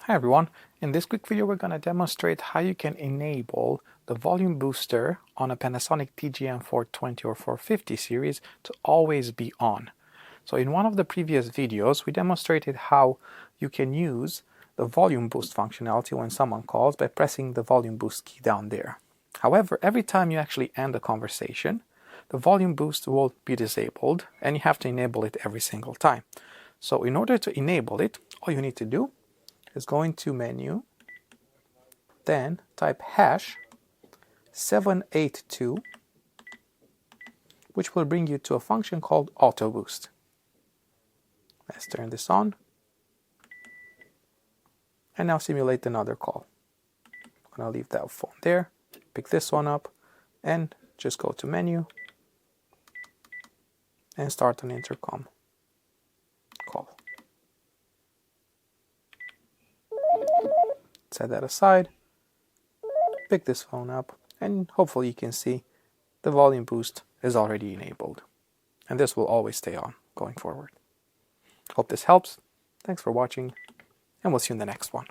Hi everyone, in this quick video we're going to demonstrate how you can enable the volume booster on a Panasonic TGM4 20 or 450 series to always be on. So in one of the previous videos we demonstrated how you can use the volume boost functionality when someone calls by pressing the volume boost key down there. However, every time you actually end a conversation, the volume boost will be disabled and you have to enable it every single time. So in order to enable it, all you need to do is go into menu, then type #782, which will bring you to a function called Auto Boost. Let's turn this on, and now simulate another call. I'm going to leave that phone there, pick this one up, and just go to menu, and start an intercom call. Set that aside, pick this phone up, and hopefully you can see the volume boost is already enabled. And this will always stay on going forward. Hope this helps. Thanks for watching, and we'll see you in the next one.